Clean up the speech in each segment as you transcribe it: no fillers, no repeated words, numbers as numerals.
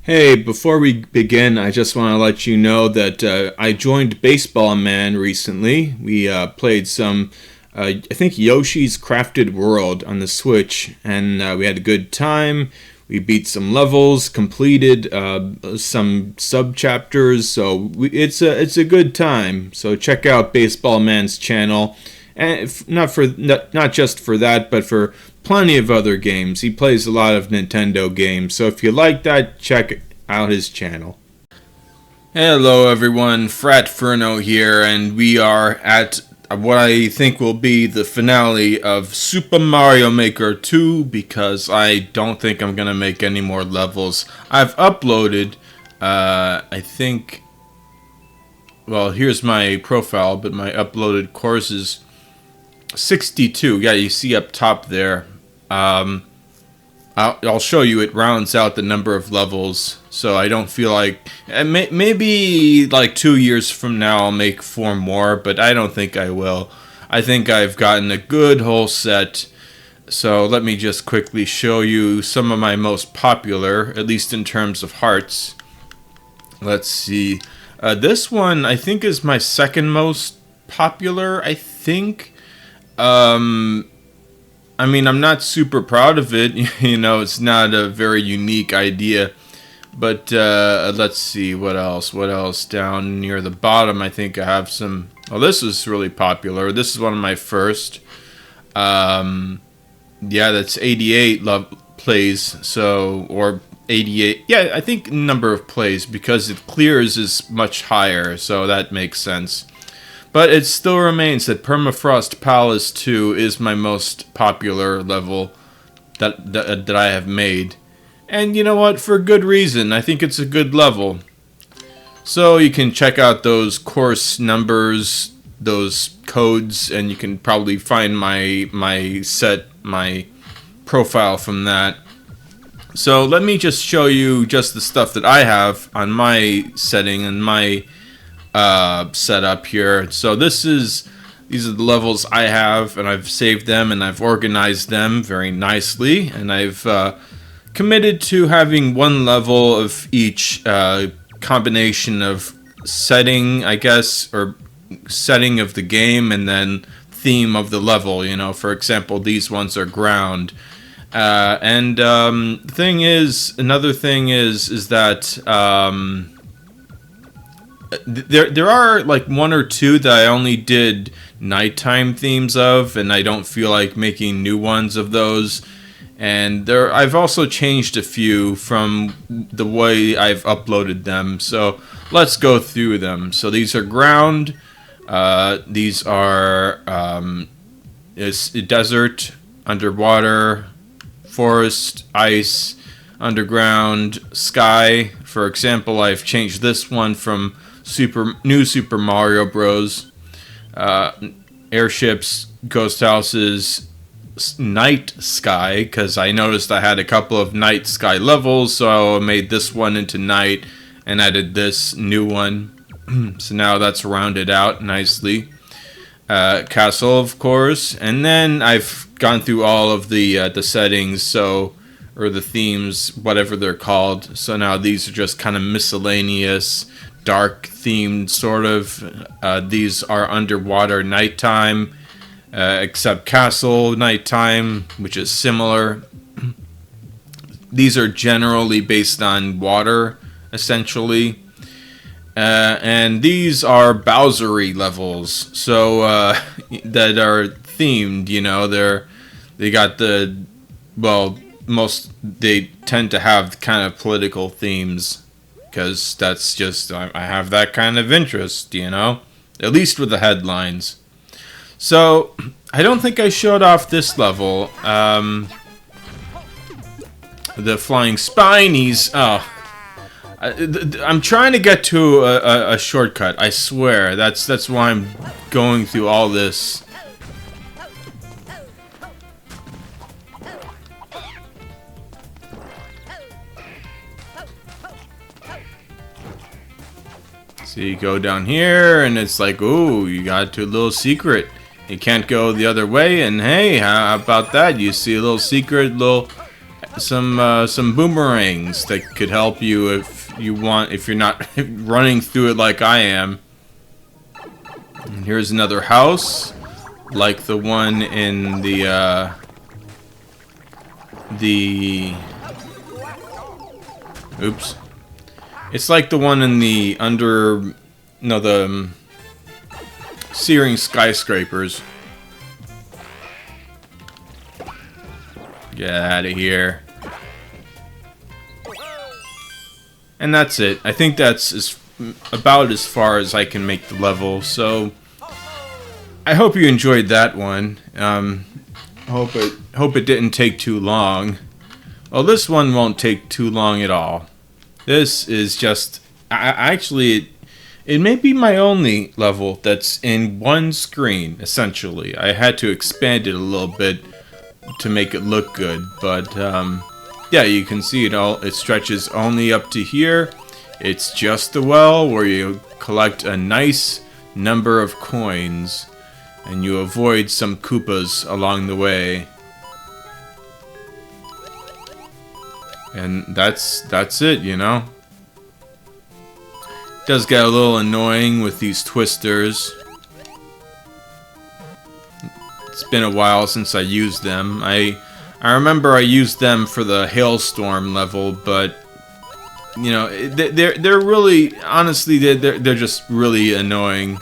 Hey, before we begin, I just want to let you know that I joined Baseball Man recently. We played some, I think, Yoshi's Crafted World on the Switch, and we had a good time. We beat some levels, completed some sub-chapters, so it's a good time. So check out Baseball Man's channel, and not just for that, but for plenty of other games. He plays a lot of Nintendo games, so if you like that, check out his channel. Hello everyone, Fratferno here, and we are at what I think will be the finale of Super Mario Maker 2, because I don't think I'm gonna make any more levels. I've uploaded, I think, well, here's my profile, but my uploaded course is 62. Yeah, you see up top there. I'll show you. It rounds out the number of levels, so I don't feel like maybe like 2 years from now I'll make 4 more, but I don't think I will. I think I've gotten a good whole set. So let me just quickly show you some of my most popular, at least in terms of hearts. Let's see. This one I think is my second most popular, I think. I mean, I'm not super proud of it. You know, it's not a very unique idea. But let's see, what else? What else? Down near the bottom, I think I have some. Oh, this is really popular. This is one of my first. Yeah, that's 88 plays. So, or 88. Yeah, I think number of plays, because it clears is much higher. So that makes sense. But it still remains that Permafrost Palace 2 is my most popular level that I have made. And you know what? For good reason. I think it's a good level. So you can check out those course numbers, those codes, and you can probably find my profile from that. So let me just show you just the stuff that I have on my setting and my setup here. So these are the levels I have, and I've saved them and I've organized them very nicely, and I've committed to having one level of each combination of setting, I guess, or setting of the game, and then theme of the level. You know, for example, these ones are ground. Another thing is that there are like 1 or 2 that I only did nighttime themes of, and I don't feel like making new ones of those. And I've also changed a few from the way I've uploaded them. So let's go through them. So these are ground. These are desert, underwater, forest, ice, underground, sky. For example, I've changed this one from New Super Mario Bros. Airships, ghost houses, night sky, because I noticed I had a couple of night sky levels, so I made this one into night and added this new one. So now that's rounded out nicely. Castle, of course, and then I've gone through all of the settings, or the themes, whatever they're called. So now these are just kind of miscellaneous, dark themed sort of. These are underwater nighttime, except castle nighttime, which is similar. These are generally based on water, essentially. And these are Bowsery levels, so that are themed. You know, they got they tend to have kind of political themes, because that's just, I have that kind of interest, you know, at least with the headlines. So I don't think I showed off this level, the flying spinies. Oh, I'm trying to get to a shortcut, I swear. That's why I'm going through all this. So you go down here, and it's like, ooh, you got to a little secret. You can't go the other way, and hey, how about that? You see a little secret, little some boomerangs that could help you if you're not running through it like I am. And here's another house, like the one in the oops. It's like the one in the the Searing Skyscrapers. Get out of here. And that's it. I think that's about as far as I can make the level. So I hope you enjoyed that one. Hope it didn't take too long. Well, this one won't take too long at all. This is just actually it may be my only level that's in one screen. Essentially, I had to expand it a little bit to make it look good, but yeah, you can see it all. It stretches only up to here. It's just the well where you collect a nice number of coins, and you avoid some Koopas along the way. And that's it, you know. It does get a little annoying with these twisters. It's been a while since I used them. I remember I used them for the hailstorm level, but you know, they're really, honestly, they're just really annoying.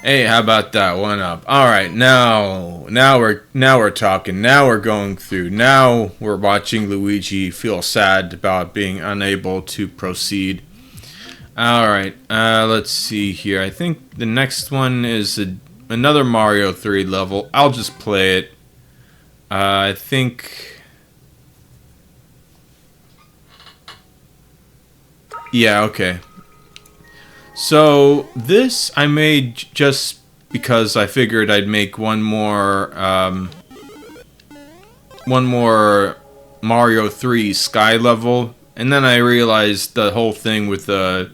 Hey, how about that one up? All right, now we're talking. Now we're going through. Now we're watching Luigi feel sad about being unable to proceed. All right, let's see here. I think the next one is another Mario 3 level. I'll just play it. I think. Yeah. Okay. So this I made just because I figured I'd make one more Mario 3 Sky level, and then I realized the whole thing with the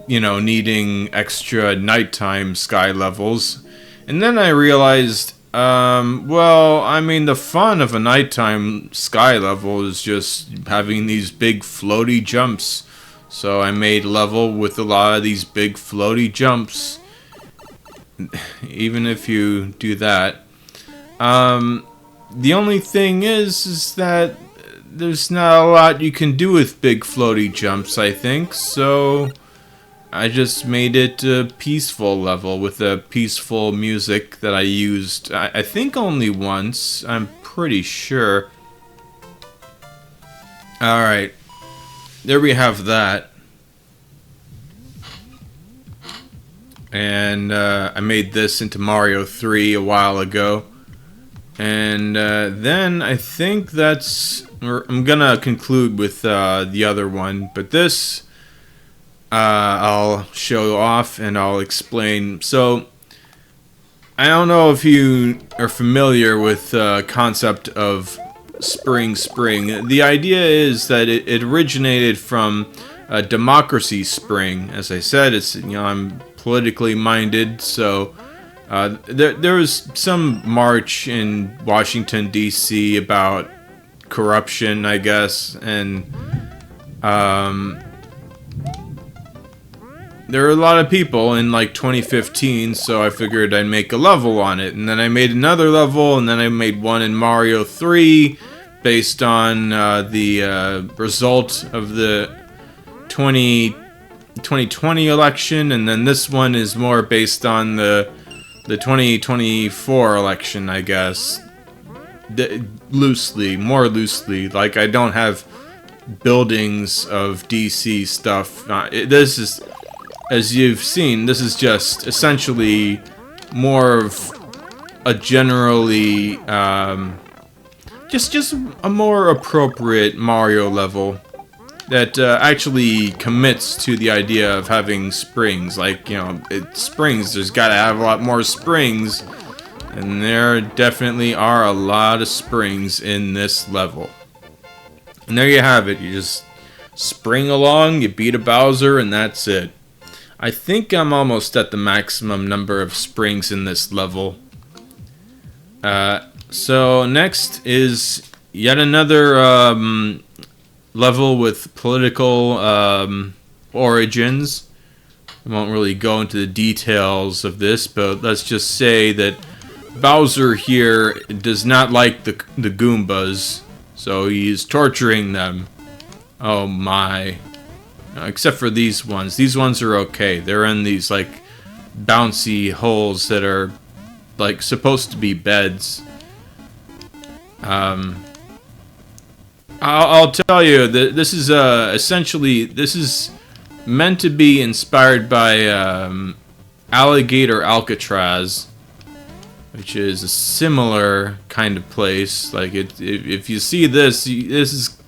you know, needing extra nighttime Sky levels, and then I realized well, I mean, the fun of a nighttime Sky level is just having these big floaty jumps. So I made a level with a lot of these big floaty jumps. Even if you do that. The only thing is that there's not a lot you can do with big floaty jumps, I think. So I just made it a peaceful level with a peaceful music that I used, I think only once, I'm pretty sure. Alright, there we have that. And I made this into Mario 3 a while ago. And then I think I'm gonna conclude with the other one, but this I'll show off and I'll explain. So, I don't know if you are familiar with the concept of Spring. The idea is that it originated from Democracy Spring. As I said, it's, you know, I'm politically minded, so there was some march in Washington D.C. about corruption, I guess, and there were a lot of people in like 2015, so I figured I'd make a level on it. And then I made another level, and then I made one in Mario 3 based on the result of the 2020 election. And then this one is more based on the 2024 election, I guess. More loosely. Like, I don't have buildings of DC stuff. This is... As you've seen, this is just essentially more of a generally, just a more appropriate Mario level that actually commits to the idea of having springs. Like, you know, springs, there's gotta have a lot more springs, and there definitely are a lot of springs in this level. And there you have it. You just spring along, you beat a Bowser, and that's it. I think I'm almost at the maximum number of springs in this level. So next is yet another level with political origins. I won't really go into the details of this, but let's just say that Bowser here does not like the Goombas, so he's torturing them. Oh my. Except for these ones. These ones are okay. They're in these, like, bouncy holes that are, like, supposed to be beds. I'll tell you that this is essentially, this is meant to be inspired by Alligator Alcatraz, which is a similar kind of place. Like, if you see this, this is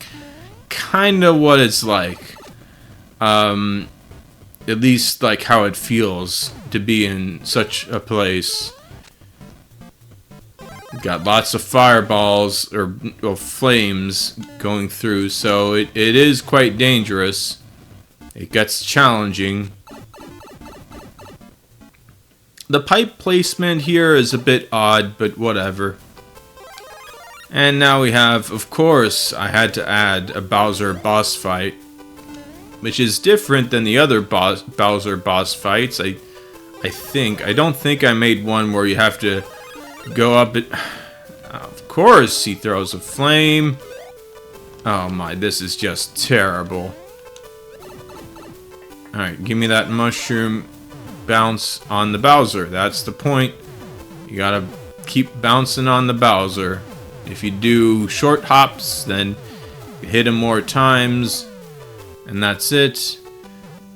kind of what it's like. At least like how it feels to be in such a place. Got lots of fireballs or flames going through, so it is quite dangerous. It gets challenging. The pipe placement here is a bit odd, but whatever. And now we have, of course, I had to add a Bowser boss fight, which is different than the other Bowser boss fights. I don't think I made one where you have to go up it. Of course, he throws a flame. Oh my, this is just terrible. Alright, give me that mushroom bounce on the Bowser. That's the point. You gotta keep bouncing on the Bowser. If you do short hops, then you hit him more times. And that's it.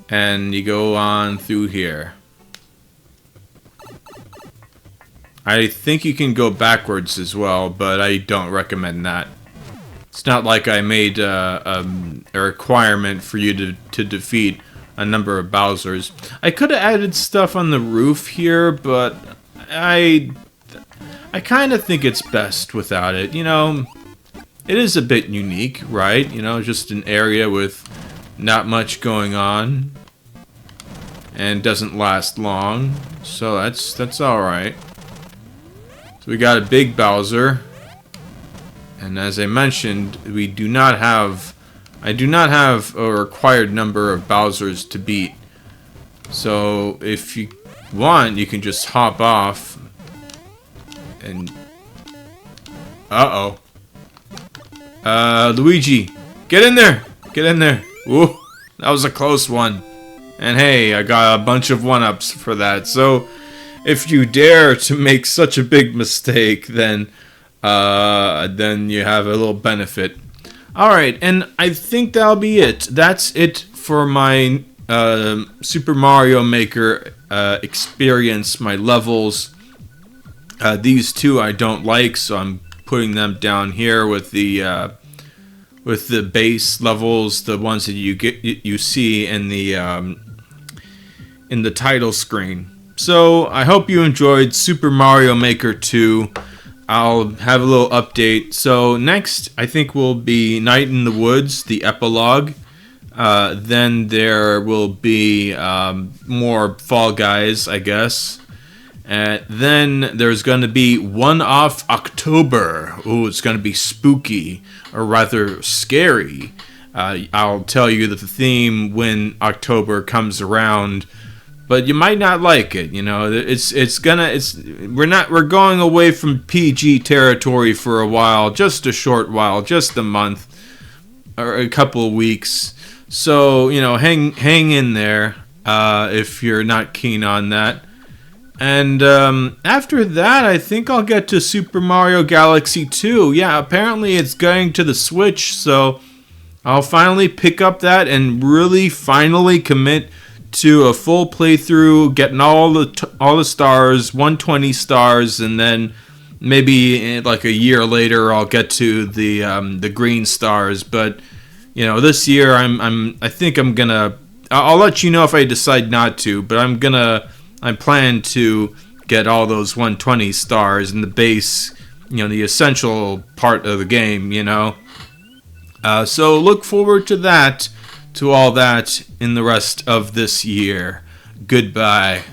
And you go on through here. I think you can go backwards as well, but I don't recommend that. It's not like I made a requirement for you to defeat a number of Bowsers. I could have added stuff on the roof here, but I kind of think it's best without it. You know, it is a bit unique, right? You know, just an area with not much going on and doesn't last long, so that's all right. So we got a big Bowser, and as I mentioned, I do not have a required number of Bowsers to beat. So if you want, you can just hop off and Luigi, get in there! Get in there! Ooh, that was a close one. And hey, I got a bunch of 1-ups for that. So if you dare to make such a big mistake, then you have a little benefit. Alright, and I think that'll be it. That's it for my Super Mario Maker experience, my levels. These two I don't like, so I'm putting them down here with the base levels, the ones that you see in the title screen. So I hope you enjoyed Super Mario Maker 2. I'll have a little update. So next, I think will be Night in the Woods, the epilogue. Then there will be more Fall Guys, I guess. Then there's going to be One-Off October. Ooh, it's going to be spooky, or rather scary. I'll tell you that the theme when October comes around, but you might not like it. You know, we're going away from PG territory for a while, just a short while, just a month or a couple of weeks. So you know, hang in there if you're not keen on that. And after that, I think I'll get to Super Mario Galaxy 2. Yeah, apparently it's going to the Switch, so I'll finally pick up that and really finally commit to a full playthrough, getting all the stars, 120 stars, and then maybe like a year later I'll get to the green stars. But you know, this year I think I'm gonna. I'll let you know if I decide not to, but I plan to get all those 120 stars in the base, you know, the essential part of the game, you know. So look forward to all that in the rest of this year. Goodbye.